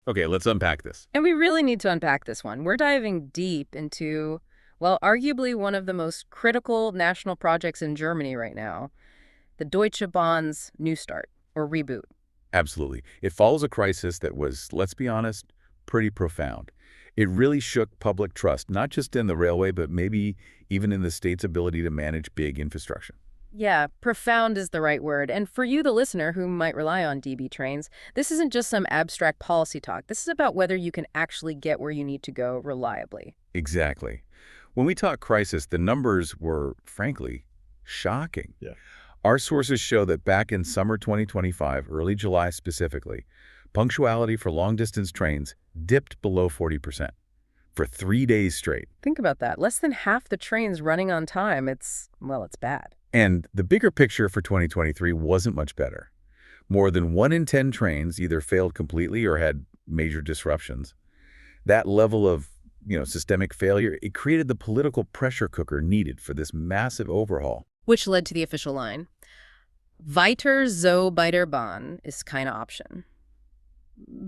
Okay, let's unpack this. And we really need to unpack this one. We're diving deep into, well, arguably one of the most critical national projects in Germany right now, the Deutsche Bahn's Neustart, or reboot. Absolutely. It follows a crisis that was, let's be honest, pretty profound. It really shook public trust, not just in the railway, but maybe even in the state's ability to manage big infrastructure. Yeah, profound is the right word. And for you, the listener, who might rely on DB trains, this isn't just some abstract policy talk. This is about whether you can actually get where you need to go reliably. Exactly. When we talk crisis, the numbers were, frankly, shocking. Yeah. Our sources show that back in summer 2025, early July specifically, punctuality for long-distance trains dipped below 40% for 3 days straight. Think about that. Less than half the trains running on time. It's bad. And the bigger picture for 2023 wasn't much better. More than 1 in 10 trains either failed completely or had major disruptions. That level of, systemic failure, it created the political pressure cooker needed for this massive overhaul. Which led to the official line. Weiter so bei der Bahn ist keine Option.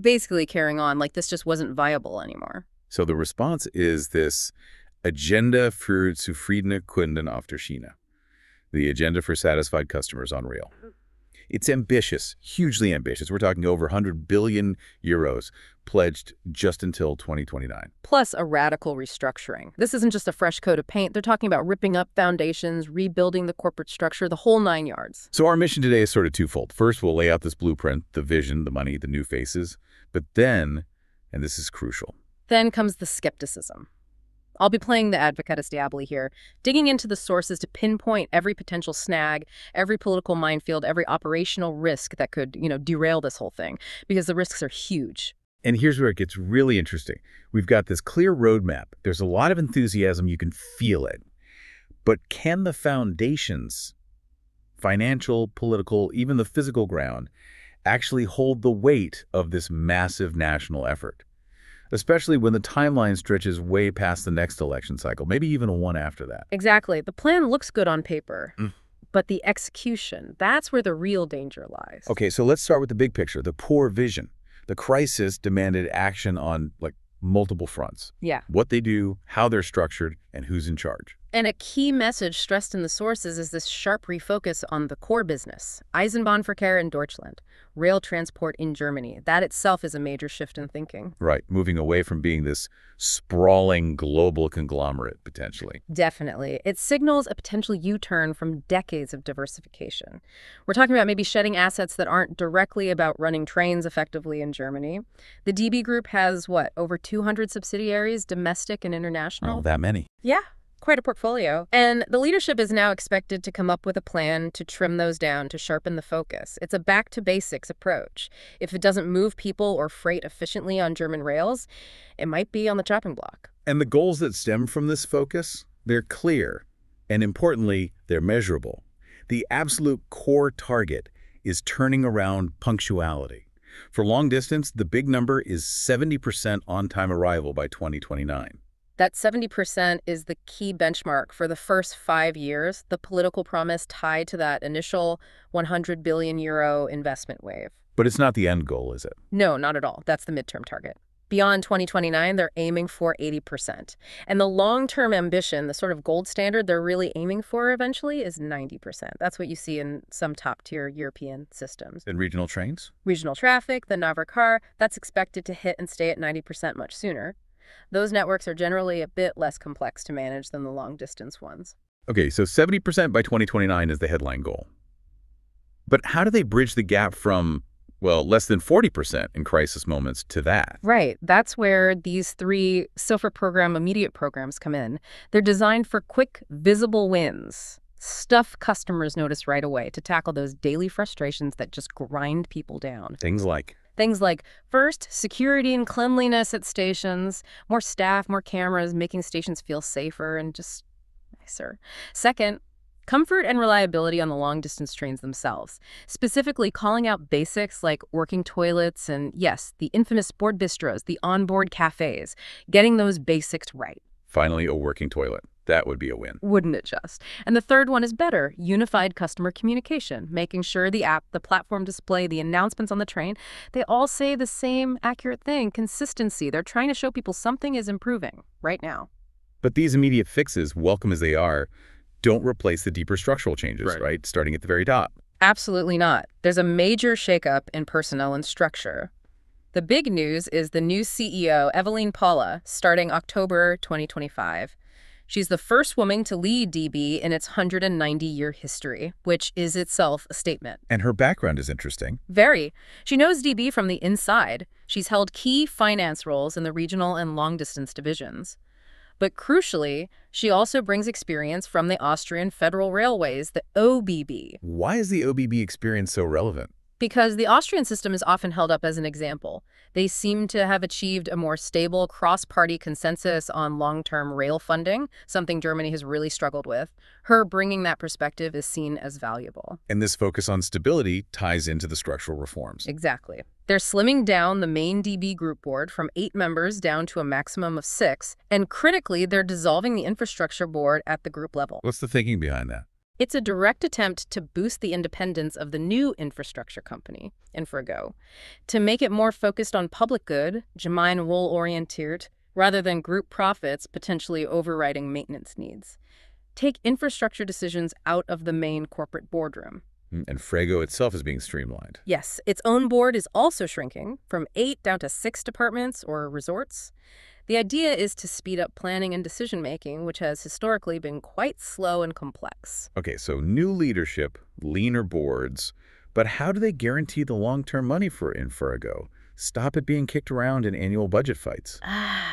Basically carrying on like this just wasn't viable anymore. So the response is this Agenda für zufriedene Kunden auf der Schiene, the agenda for satisfied customers on rail. It's ambitious, hugely ambitious. We're talking over 100 billion euros pledged just until 2029. Plus a radical restructuring. This isn't just a fresh coat of paint. They're talking about ripping up foundations, rebuilding the corporate structure, the whole 9 yards. So our mission today is sort of twofold. First, we'll lay out this blueprint, the vision, the money, the new faces. But then, and this is crucial, Then comes the skepticism. I'll be playing the advocatus diaboli here, digging into the sources to pinpoint every potential snag, every political minefield, every operational risk that could, derail this whole thing, because the risks are huge. And here's where it gets really interesting. We've got this clear roadmap. There's a lot of enthusiasm. You can feel it. But can the foundations, financial, political, even the physical ground, actually hold the weight of this massive national effort? Especially when the timeline stretches way past the next election cycle, maybe even one after that. Exactly. The plan looks good on paper, but the execution, that's where the real danger lies. Okay, so let's start with the big picture, the poor vision. The crisis demanded action on, multiple fronts. Yeah. What they do, how they're structured, and who's in charge. And a key message stressed in the sources is this sharp refocus on the core business, Eisenbahnverkehr in Deutschland, rail transport in Germany. That itself is a major shift in thinking. Right, moving away from being this sprawling global conglomerate, potentially. Definitely. It signals a potential U-turn from decades of diversification. We're talking about maybe shedding assets that aren't directly about running trains effectively in Germany. The DB Group has, over 200 subsidiaries, domestic and international? Oh, that many. Yeah. Quite a portfolio. And the leadership is now expected to come up with a plan to trim those down, to sharpen the focus. It's a back-to-basics approach. If it doesn't move people or freight efficiently on German rails, it might be on the chopping block. And the goals that stem from this focus, they're clear. And importantly, they're measurable. The absolute core target is turning around punctuality. For long distance, the big number is 70% on-time arrival by 2029. That 70% is the key benchmark for the first 5 years, the political promise tied to that initial 100 billion euro investment wave. But it's not the end goal, is it? No, not at all. That's the midterm target. Beyond 2029, they're aiming for 80%. And the long-term ambition, the sort of gold standard they're really aiming for eventually, is 90%. That's what you see in some top-tier European systems. And regional trains? Regional traffic, the Nahverkehr, that's expected to hit and stay at 90% much sooner. Those networks are generally a bit less complex to manage than the long-distance ones. Okay, so 70% by 2029 is the headline goal. But how do they bridge the gap from, less than 40% in crisis moments to that? Right. That's where these 3 SOFR program immediate programs come in. They're designed for quick, visible wins. Stuff customers notice right away to tackle those daily frustrations that just grind people down. Things like, first, security and cleanliness at stations, more staff, more cameras, making stations feel safer and just nicer. Second, comfort and reliability on the long-distance trains themselves, specifically calling out basics like working toilets and, yes, the infamous board bistros, the onboard cafes, getting those basics right. finally, a working toilet. That would be a win. Wouldn't it just? And the third one is better, unified customer communication, making sure the app, the platform display, the announcements on the train, they all say the same accurate thing, consistency. They're trying to show people something is improving right now. But these immediate fixes, welcome as they are, don't replace the deeper structural changes, right? Starting at the very top. Absolutely not. There's a major shakeup in personnel and structure. The big news is the new CEO, Evelyn Palla, starting October 2025. She's the first woman to lead DB in its 190-year history, which is itself a statement. And her background is interesting. Very. She knows DB from the inside. She's held key finance roles in the regional and long-distance divisions. But crucially, she also brings experience from the Austrian Federal Railways, the OBB. Why is the OBB experience so relevant? Because the Austrian system is often held up as an example. They seem to have achieved a more stable cross-party consensus on long-term rail funding, something Germany has really struggled with. Her bringing that perspective is seen as valuable. And this focus on stability ties into the structural reforms. Exactly. They're slimming down the main DB group board from 8 members down to a maximum of 6, and critically, they're dissolving the infrastructure board at the group level. What's the thinking behind that? It's a direct attempt to boost the independence of the new infrastructure company, InfraGo, to make it more focused on public good, Gemeinwohl-orientiert, rather than group profits potentially overriding maintenance needs. Take infrastructure decisions out of the main corporate boardroom. And InfraGo itself is being streamlined. Yes, its own board is also shrinking, from 8 down to 6 departments or resorts. The idea is to speed up planning and decision-making, which has historically been quite slow and complex. Okay, so new leadership, leaner boards, but how do they guarantee the long-term money for InfraGo? Stop it being kicked around in annual budget fights.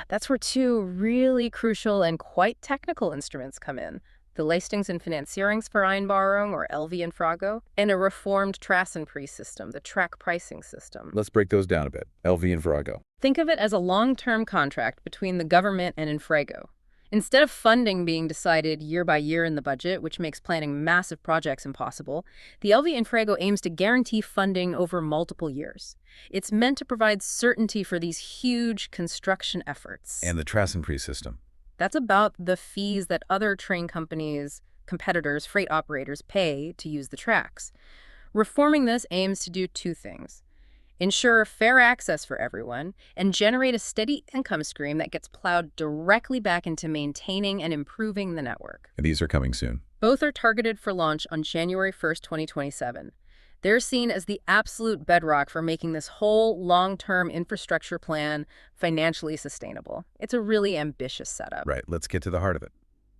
That's where 2 really crucial and quite technical instruments come in. The Leistings- und Finanzierungsvereinbarung, or LV-InfraGo, and a reformed Trassenpreis system, the track pricing system. Let's break those down a bit. LV-InfraGo. Think of it as a long-term contract between the government and InfraGo. Instead of funding being decided year by year in the budget, which makes planning massive projects impossible, the LV-InfraGo aims to guarantee funding over multiple years. It's meant to provide certainty for these huge construction efforts. And the Trassenpreis system. That's about the fees that other train companies, competitors, freight operators pay to use the tracks. Reforming this aims to do 2 things. Ensure fair access for everyone, and generate a steady income stream that gets plowed directly back into maintaining and improving the network. And these are coming soon. Both are targeted for launch on January 1st, 2027. They're seen as the absolute bedrock for making this whole long-term infrastructure plan financially sustainable. It's a really ambitious setup. Right, let's get to the heart of it.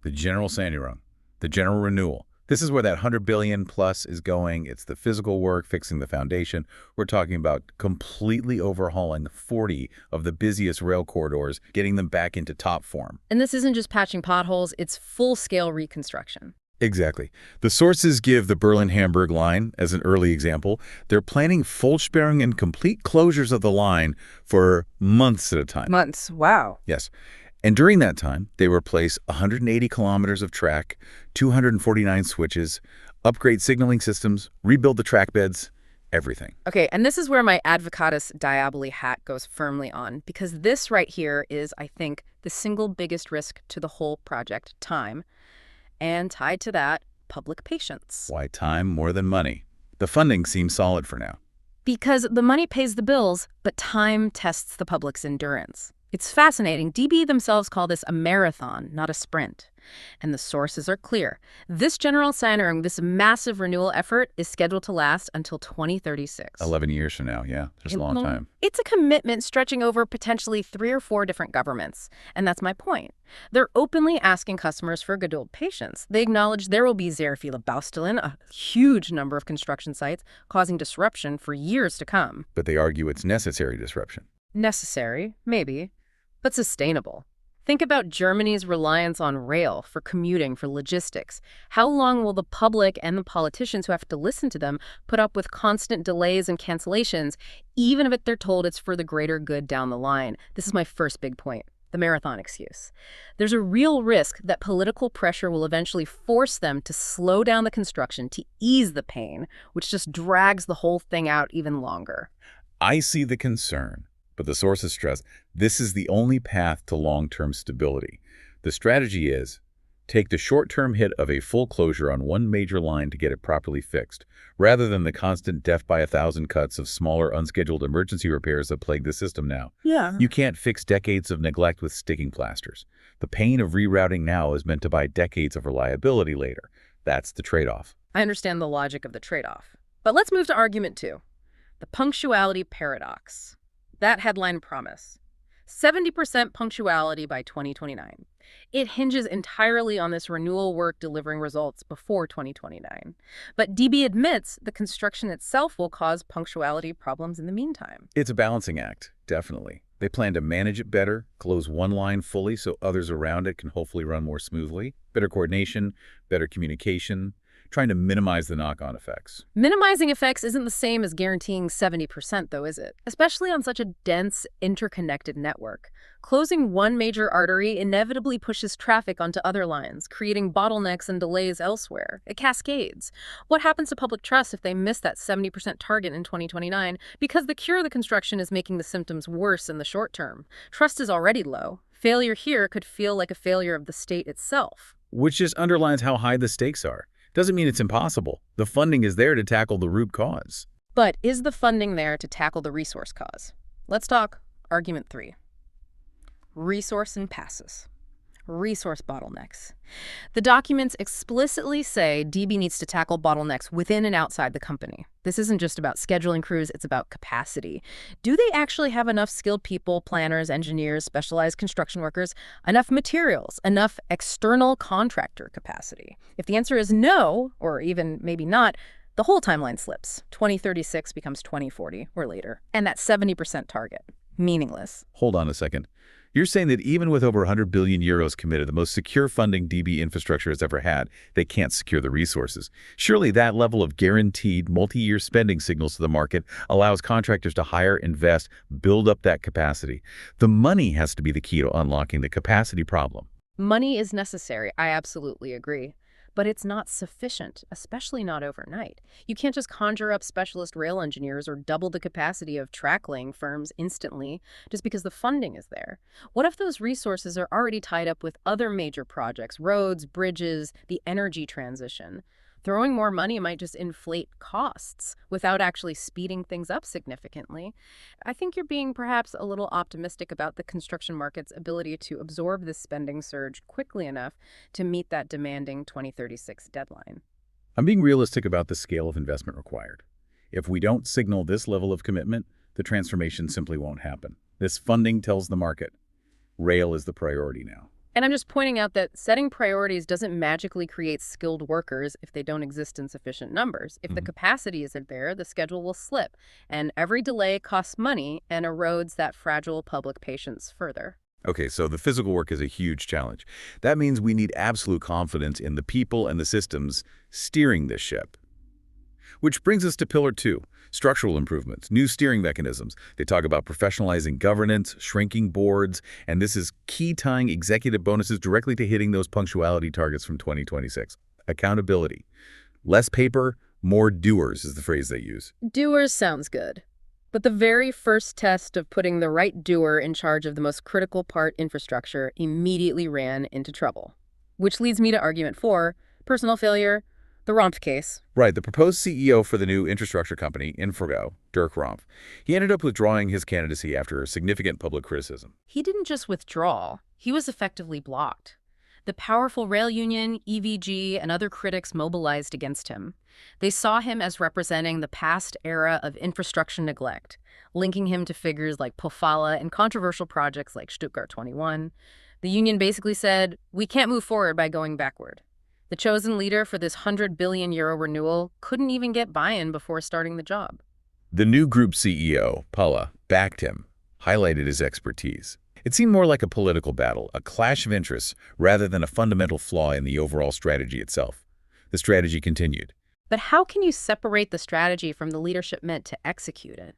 The general Sanierung, the general renewal. This is where that 100 billion plus is going. It's the physical work, fixing the foundation. We're talking about completely overhauling 40 of the busiest rail corridors, getting them back into top form. And this isn't just patching potholes, it's full-scale reconstruction. Exactly. The sources give the Berlin-Hamburg line as an early example. They're planning Vollsperrung and complete closures of the line for months at a time. Months, wow. Yes. And during that time, they replace 180 kilometers of track, 249 switches, upgrade signaling systems, rebuild the track beds, everything. Okay, and this is where my advocatus diaboli hat goes firmly on, because this right here is, I think, the single biggest risk to the whole project, time. And tied to that, public patience. Why time more than money? The funding seems solid for now. Because the money pays the bills, but time tests the public's endurance. It's fascinating. DB themselves call this a marathon, not a sprint. And the sources are clear. This general Sanierung, this massive renewal effort, is scheduled to last until 2036. 11 years from now, yeah. Just a long time. It's a commitment stretching over potentially 3 or 4 different governments. And that's my point. They're openly asking customers for Geduld patience. They acknowledge there will be sehr viele Baustellen, a huge number of construction sites, causing disruption for years to come. But they argue it's necessary disruption. Necessary, maybe, but sustainable. Think about Germany's reliance on rail for commuting, for logistics. How long will the public and the politicians who have to listen to them put up with constant delays and cancellations, even if they're told it's for the greater good down the line? This is my first big point, the marathon excuse. There's a real risk that political pressure will eventually force them to slow down the construction, to ease the pain, which just drags the whole thing out even longer. I see the concern. But the sources stress this is the only path to long-term stability. The strategy is Take the short-term hit of a full closure on one major line to get it properly fixed, rather than the constant death-by-a-thousand cuts of smaller, unscheduled emergency repairs that plague the system now. Yeah. You can't fix decades of neglect with sticking plasters. The pain of rerouting now is meant to buy decades of reliability later. That's the trade-off. I understand the logic of the trade-off. But let's move to argument 2. The punctuality paradox. That headline promise. 70% punctuality by 2029. It hinges entirely on this renewal work delivering results before 2029. But DB admits the construction itself will cause punctuality problems in the meantime. It's a balancing act, definitely. They plan to manage it better, close one line fully so others around it can hopefully run more smoothly. Better coordination, better communication, trying to minimize the knock-on effects. Minimizing effects isn't the same as guaranteeing 70%, though, is it? Especially on such a dense, interconnected network. Closing one major artery inevitably pushes traffic onto other lines, creating bottlenecks and delays elsewhere. It cascades. What happens to public trust if they miss that 70% target in 2029? Because the cure of the construction is making the symptoms worse in the short term. Trust is already low. Failure here could feel like a failure of the state itself. Which just underlines how high the stakes are. Doesn't mean it's impossible. The funding is there to tackle the root cause. But is the funding there to tackle the resource cause? Let's talk argument 3. Resource impasses. Resource bottlenecks. The documents explicitly say DB needs to tackle bottlenecks within and outside the company. This isn't just about scheduling crews, it's about capacity. Do they actually have enough skilled people, planners, engineers, specialized construction workers, enough materials, enough external contractor capacity? If the answer is no, or even maybe not, the whole timeline slips. 2036 becomes 2040 or later. And that 70% target, meaningless. Hold on a second. You're saying that even with over 100 billion euros committed, the most secure funding DB infrastructure has ever had, they can't secure the resources. Surely that level of guaranteed multi-year spending signals to the market allows contractors to hire, invest, build up that capacity. The money has to be the key to unlocking the capacity problem. Money is necessary. I absolutely agree. But it's not sufficient, especially not overnight. You can't just conjure up specialist rail engineers or double the capacity of track-laying firms instantly just because the funding is there. What if those resources are already tied up with other major projects, roads, bridges, the energy transition? Throwing more money might just inflate costs without actually speeding things up significantly. I think you're being perhaps a little optimistic about the construction market's ability to absorb this spending surge quickly enough to meet that demanding 2036 deadline. I'm being realistic about the scale of investment required. If we don't signal this level of commitment, the transformation simply won't happen. This funding tells the market, rail is the priority now. And I'm just pointing out that setting priorities doesn't magically create skilled workers if they don't exist in sufficient numbers. If the capacity isn't there, the schedule will slip, and every delay costs money and erodes that fragile public patience further. Okay, so the physical work is a huge challenge. That means we need absolute confidence in the people and the systems steering this ship. Which brings us to Pillar 2, structural improvements, new steering mechanisms. They talk about professionalizing governance, shrinking boards, and this is key, tying executive bonuses directly to hitting those punctuality targets from 2026. Accountability. Less paper, more doers is the phrase they use. Doers sounds good. But the very first test of putting the right doer in charge of the most critical part, infrastructure, immediately ran into trouble. Which leads me to argument 4, personal failure. The Rompf case. Right, the proposed CEO for the new infrastructure company, InfraGo, Dirk Rompf, he ended up withdrawing his candidacy after significant public criticism. He didn't just withdraw, he was effectively blocked. The powerful rail union, EVG, and other critics mobilized against him. They saw him as representing the past era of infrastructure neglect, linking him to figures like Pofalla and controversial projects like Stuttgart 21. The union basically said, we can't move forward by going backward. The chosen leader for this 100 billion euro renewal couldn't even get buy-in before starting the job. The new group CEO, Palla, backed him, highlighted his expertise. It seemed more like a political battle, a clash of interests, rather than a fundamental flaw in the overall strategy itself. The strategy continued. But how can you separate the strategy from the leadership meant to execute it?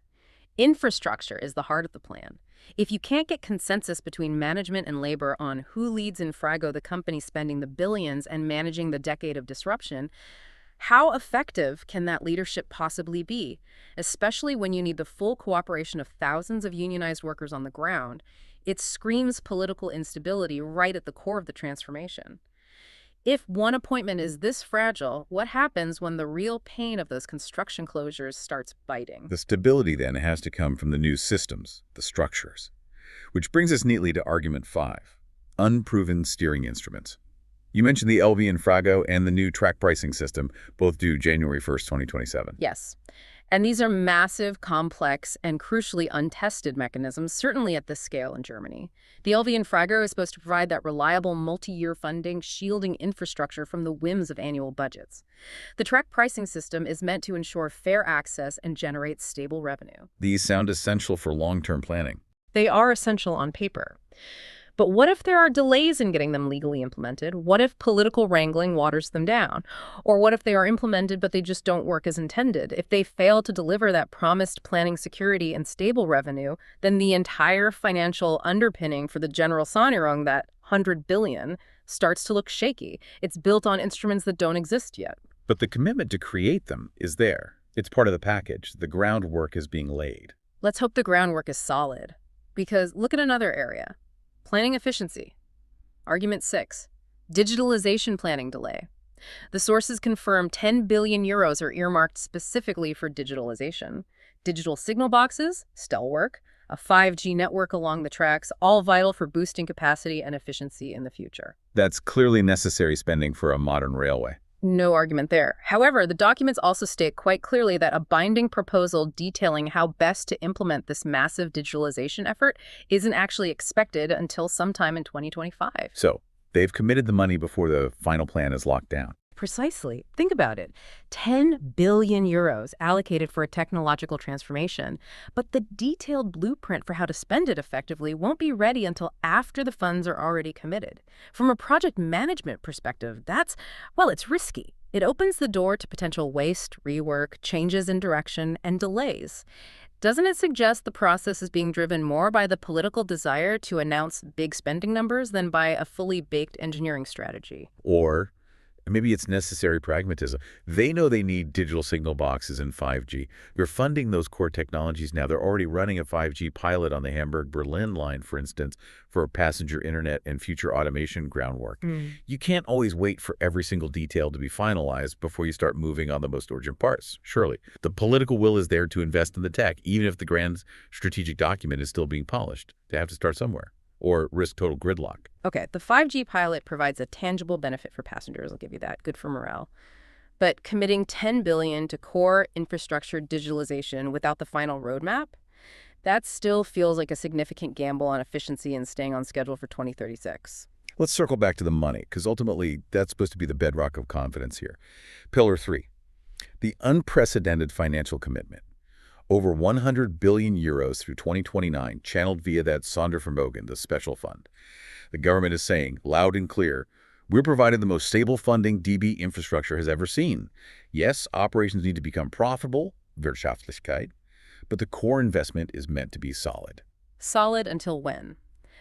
Infrastructure is the heart of the plan. If you can't get consensus between management and labor on who leads InfraGo, the company spending the billions and managing the decade of disruption, how effective can that leadership possibly be, especially when you need the full cooperation of thousands of unionized workers on the ground? It screams political instability right at the core of the transformation. If one appointment is this fragile, what happens when the real pain of those construction closures starts biting? The stability then has to come from the new systems, the structures. Which brings us neatly to argument 5, unproven steering instruments. You mentioned the InfraGo and the new track pricing system, both due January 1st, 2027. Yes. And these are massive, complex, and crucially untested mechanisms, certainly at this scale in Germany. The InfraGo is supposed to provide that reliable multi-year funding, shielding infrastructure from the whims of annual budgets. The track pricing system is meant to ensure fair access and generate stable revenue. These sound essential for long-term planning. They are essential on paper. But what if there are delays in getting them legally implemented? What if political wrangling waters them down? Or what if they are implemented but they just don't work as intended? If they fail to deliver that promised planning security and stable revenue, then the entire financial underpinning for the Generalsanierung, that $100 billion, starts to look shaky. It's built on instruments that don't exist yet. But the commitment to create them is there. It's part of the package. The groundwork is being laid. Let's hope the groundwork is solid. Because look at another area. Planning efficiency. Argument 6. Digitalization planning delay. The sources confirm 10 billion euros are earmarked specifically for digitalization. Digital signal boxes, still work, a 5G network along the tracks, all vital for boosting capacity and efficiency in the future. That's clearly necessary spending for a modern railway. No argument there. However, the documents also state quite clearly that a binding proposal detailing how best to implement this massive digitalization effort isn't actually expected until sometime in 2025. So, they've committed the money before the final plan is locked down. Precisely. Think about it. 10 billion euros allocated for a technological transformation, but the detailed blueprint for how to spend it effectively won't be ready until after the funds are already committed. From a project management perspective, it's risky. It opens the door to potential waste, rework, changes in direction, and delays. Doesn't it suggest the process is being driven more by the political desire to announce big spending numbers than by a fully baked engineering strategy? Or maybe it's necessary pragmatism. They know they need digital signal boxes and 5G. You're funding those core technologies now. They're already running a 5G pilot on the Hamburg-Berlin line, for instance, for passenger internet and future automation groundwork. You can't always wait for every single detail to be finalized before you start moving on the most urgent parts, surely. The political will is there to invest in the tech, even if the grand strategic document is still being polished. They have to start somewhere, or risk total gridlock. Okay, the 5G pilot provides a tangible benefit for passengers. I'll give you that. Good for morale. But committing $10 billion to core infrastructure digitalization without the final roadmap, that still feels like a significant gamble on efficiency and staying on schedule for 2036. Let's circle back to the money, because ultimately that's supposed to be the bedrock of confidence here. Pillar 3, the unprecedented financial commitment. Over 100 billion euros through 2029, channeled via that Sondervermögen, the special fund. The government is saying, loud and clear, we're providing the most stable funding DB infrastructure has ever seen. Yes, operations need to become profitable, Wirtschaftlichkeit, but the core investment is meant to be solid. Solid until when?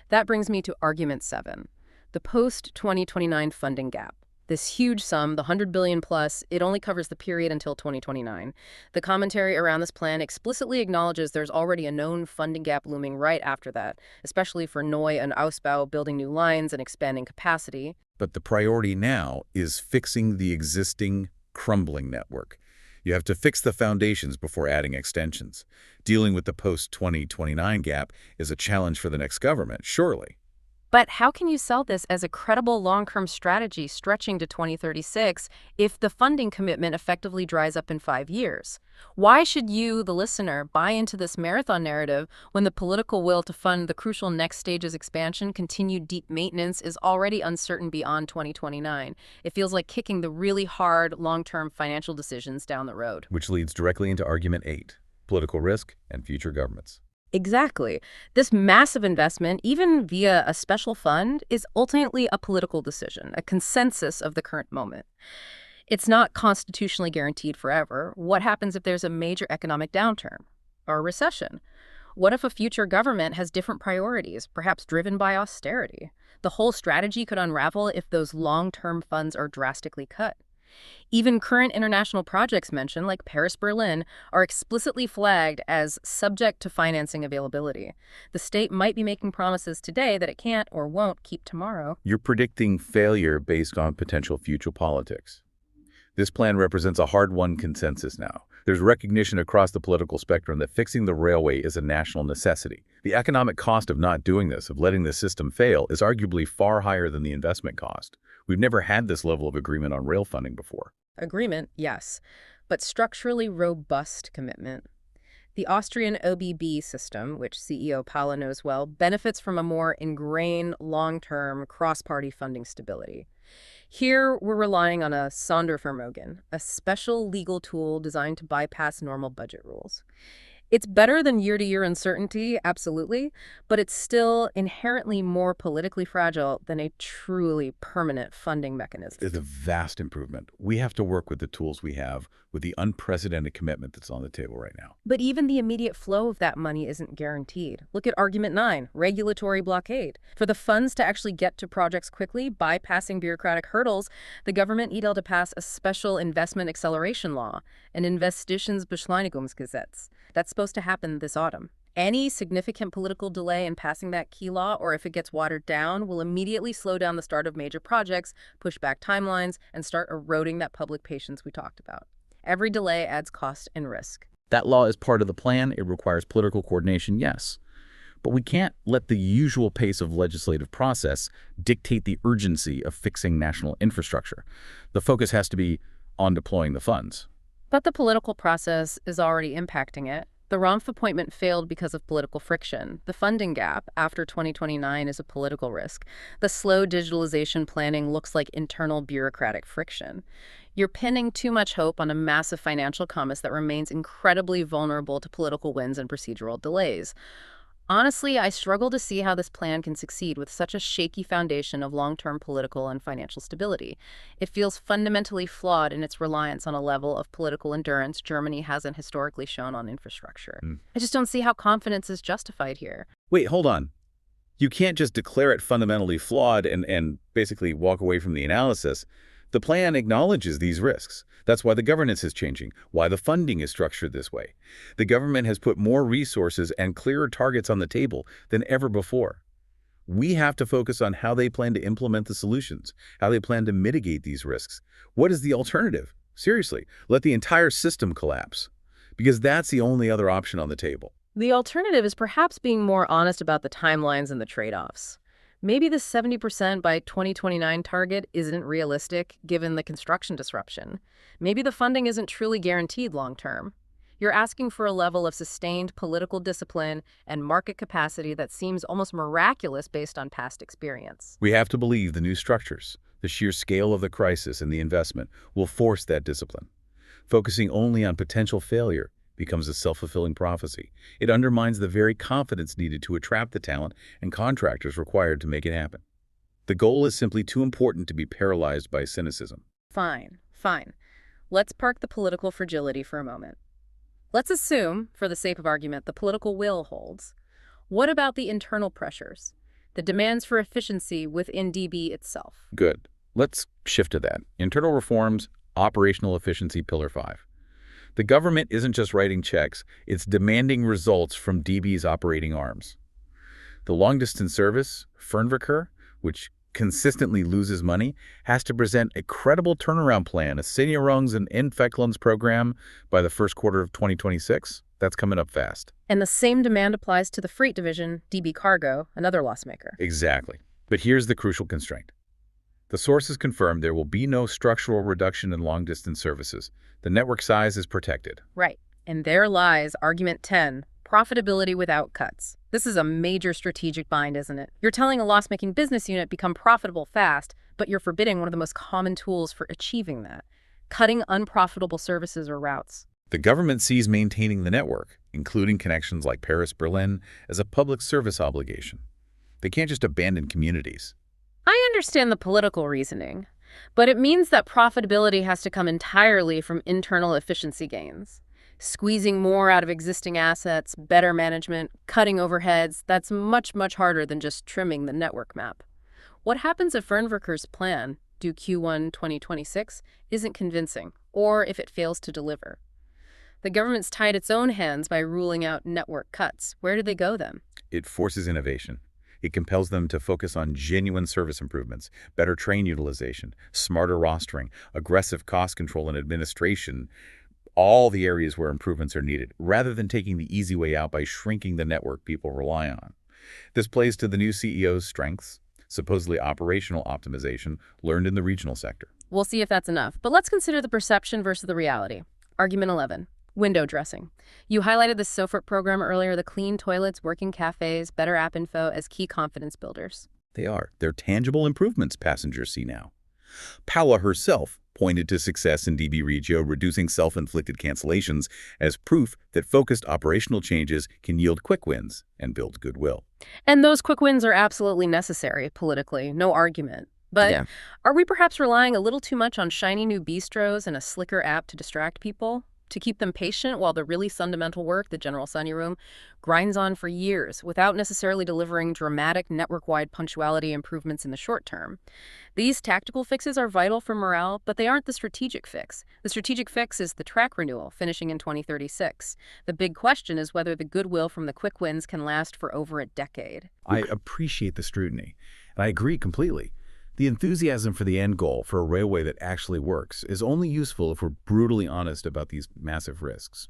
That brings me to argument 7, the post-2029 funding gap. This huge sum, the 100 billion plus, it only covers the period until 2029. The commentary around this plan explicitly acknowledges there's already a known funding gap looming right after that, especially for Neu- and Ausbau, building new lines and expanding capacity. But the priority now is fixing the existing crumbling network. You have to fix the foundations before adding extensions. Dealing with the post-2029 gap is a challenge for the next government, surely. But how can you sell this as a credible long-term strategy stretching to 2036 if the funding commitment effectively dries up in 5 years? Why should you, the listener, buy into this marathon narrative when the political will to fund the crucial next stage's expansion, continued deep maintenance, is already uncertain beyond 2029? It feels like kicking the really hard, long-term financial decisions down the road. Which leads directly into argument 8, political risk and future governments. Exactly. This massive investment, even via a special fund, is ultimately a political decision, a consensus of the current moment. It's not constitutionally guaranteed forever. What happens if there's a major economic downturn or a recession? What if a future government has different priorities, perhaps driven by austerity? The whole strategy could unravel if those long-term funds are drastically cut. Even current international projects mentioned, like Paris-Berlin, are explicitly flagged as subject to financing availability. The state might be making promises today that it can't or won't keep tomorrow. You're predicting failure based on potential future politics. This plan represents a hard-won consensus now. There's recognition across the political spectrum that fixing the railway is a national necessity. The economic cost of not doing this, of letting the system fail, is arguably far higher than the investment cost. We've never had this level of agreement on rail funding before. Agreement, yes, but structurally robust commitment. The Austrian OBB system, which CEO Palla knows well, benefits from a more ingrained, long-term, cross-party funding stability. Here, we're relying on a Sondervermögen, a special legal tool designed to bypass normal budget rules. It's better than year-to-year uncertainty, absolutely, but it's still inherently more politically fragile than a truly permanent funding mechanism. It's a vast improvement. We have to work with the tools we have, with the unprecedented commitment that's on the table right now. But even the immediate flow of that money isn't guaranteed. Look at Argument 9, regulatory blockade. For the funds to actually get to projects quickly, bypassing bureaucratic hurdles, the government needed to pass a special investment acceleration law, an Investitionsbeschleunigungsgesetz. That's supposed to happen this autumn. Any significant political delay in passing that key law, or if it gets watered down, will immediately slow down the start of major projects, push back timelines, and start eroding that public patience we talked about. Every delay adds cost and risk. That law is part of the plan. It requires political coordination, yes. But we can't let the usual pace of legislative process dictate the urgency of fixing national infrastructure. The focus has to be on deploying the funds. But the political process is already impacting it. The Rompf appointment failed because of political friction. The funding gap after 2029 is a political risk. The slow digitalization planning looks like internal bureaucratic friction. You're pinning too much hope on a massive financial compass that remains incredibly vulnerable to political winds and procedural delays. Honestly, I struggle to see how this plan can succeed with such a shaky foundation of long-term political and financial stability. It feels fundamentally flawed in its reliance on a level of political endurance Germany hasn't historically shown on infrastructure. I just don't see how confidence is justified here. Wait, hold on. You can't just declare it fundamentally flawed and basically walk away from the analysis. The plan acknowledges these risks. That's why the governance is changing, why the funding is structured this way. The government has put more resources and clearer targets on the table than ever before. We have to focus on how they plan to implement the solutions, how they plan to mitigate these risks. What is the alternative? Seriously, let the entire system collapse, because that's the only other option on the table. The alternative is perhaps being more honest about the timelines and the trade-offs. Maybe the 70% by 2029 target isn't realistic given the construction disruption. Maybe the funding isn't truly guaranteed long-term. You're asking for a level of sustained political discipline and market capacity that seems almost miraculous based on past experience. We have to believe the new structures, the sheer scale of the crisis and the investment will force that discipline. Focusing only on potential failure becomes a self-fulfilling prophecy. It undermines the very confidence needed to attract the talent and contractors required to make it happen. The goal is simply too important to be paralyzed by cynicism. Fine. Let's park the political fragility for a moment. Let's assume, for the sake of argument, the political will holds. What about the internal pressures? The demands for efficiency within DB itself? Good. Let's shift to that. Internal reforms, operational efficiency, Pillar 5. The government isn't just writing checks, it's demanding results from DB's operating arms. The long-distance service, Fernverkehr, which consistently loses money, has to present a credible turnaround plan, a Sanierungs- and Entwicklungs program by the first quarter of 2026. That's coming up fast. And the same demand applies to the freight division, DB Cargo, another loss-maker. Exactly. But here's the crucial constraint. The sources confirm there will be no structural reduction in long-distance services. The network size is protected. Right. And there lies Argument 10, profitability without cuts. This is a major strategic bind, isn't it? You're telling a loss-making business unit become profitable fast, but you're forbidding one of the most common tools for achieving that, cutting unprofitable services or routes. The government sees maintaining the network, including connections like Paris-Berlin, as a public service obligation. They can't just abandon communities. I understand the political reasoning, but it means that profitability has to come entirely from internal efficiency gains. Squeezing more out of existing assets, better management, cutting overheads, that's much harder than just trimming the network map. What happens if Fernverkehr's plan, due Q1 2026 isn't convincing, or if it fails to deliver. The government's tied its own hands by ruling out network cuts. Where do they go then? It forces innovation. It compels them to focus on genuine service improvements, better train utilization, smarter rostering, aggressive cost control and administration, all the areas where improvements are needed, rather than taking the easy way out by shrinking the network people rely on. This plays to the new CEO's strengths, supposedly operational optimization learned in the regional sector. We'll see if that's enough. But let's consider the perception versus the reality. Argument 11. Window dressing. You highlighted the SOFIT program earlier, the clean toilets, working cafes, better app info as key confidence builders. They are. They're tangible improvements passengers see now. Palla herself pointed to success in DB Regio reducing self-inflicted cancellations as proof that focused operational changes can yield quick wins and build goodwill. And those quick wins are absolutely necessary politically, no argument. But are we perhaps relying a little too much on shiny new bistros and a slicker app to distract people? To keep them patient while the really fundamental work, the general sunny room, grinds on for years without necessarily delivering dramatic network-wide punctuality improvements in the short term. These tactical fixes are vital for morale, but they aren't the strategic fix. The strategic fix is the track renewal, finishing in 2036. The big question is whether the goodwill from the quick wins can last for over a decade. I appreciate the scrutiny, and I agree completely. The enthusiasm for the end goal for a railway that actually works is only useful if we're brutally honest about these massive risks.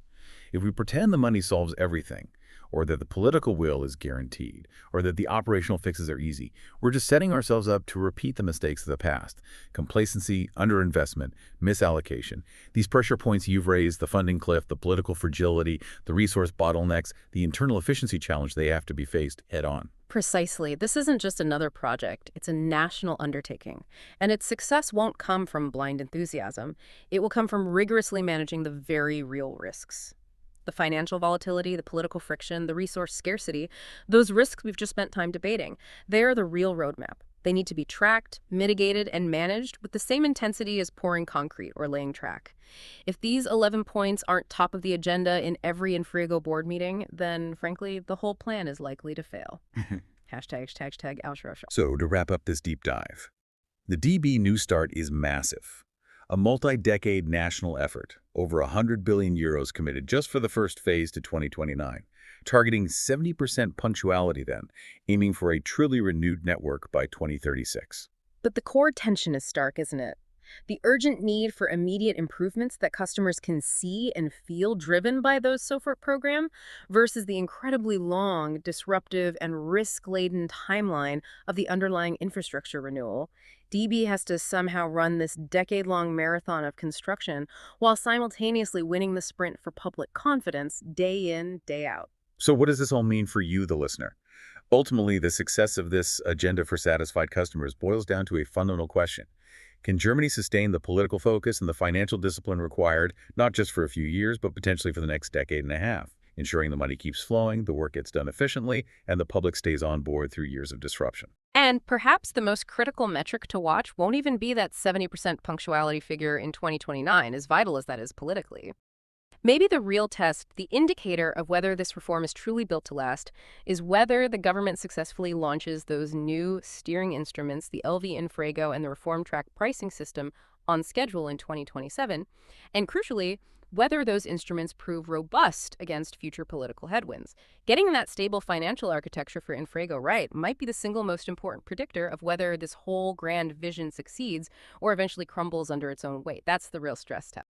If we pretend the money solves everything, or that the political will is guaranteed, or that the operational fixes are easy, we're just setting ourselves up to repeat the mistakes of the past. Complacency, underinvestment, misallocation. These pressure points you've raised, the funding cliff, the political fragility, the resource bottlenecks, the internal efficiency challenge, they have to be faced head on. Precisely. This isn't just another project. It's a national undertaking. And its success won't come from blind enthusiasm. It will come from rigorously managing the very real risks. The financial volatility, the political friction, the resource scarcity, those risks we've just spent time debating, they are the real roadmap. They need to be tracked, mitigated, and managed with the same intensity as pouring concrete or laying track. If these 11 points aren't top of the agenda in every InfraGo board meeting, then, frankly, the whole plan is likely to fail. hashtag outro. So, to wrap up this deep dive, the DB Neustart is massive. A multi-decade national effort, over 100 billion euros committed just for the first phase to 2029, targeting 70% punctuality then, aiming for a truly renewed network by 2036. But the core tension is stark, isn't it? The urgent need for immediate improvements that customers can see and feel driven by those SOFIT program versus the incredibly long, disruptive, and risk-laden timeline of the underlying infrastructure renewal. DB has to somehow run this decade-long marathon of construction while simultaneously winning the sprint for public confidence day in, day out. So what does this all mean for you, the listener? Ultimately, the success of this agenda for satisfied customers boils down to a fundamental question. Can Germany sustain the political focus and the financial discipline required, not just for a few years, but potentially for the next decade and a half, ensuring the money keeps flowing, the work gets done efficiently, and the public stays on board through years of disruption? And perhaps the most critical metric to watch won't even be that 70% punctuality figure in 2029, as vital as that is politically. Maybe the real test, the indicator of whether this reform is truly built to last, is whether the government successfully launches those new steering instruments, the LV InfraGo and the reform track pricing system, on schedule in 2027, and crucially, whether those instruments prove robust against future political headwinds. Getting that stable financial architecture for InfraGo right might be the single most important predictor of whether this whole grand vision succeeds or eventually crumbles under its own weight. That's the real stress test.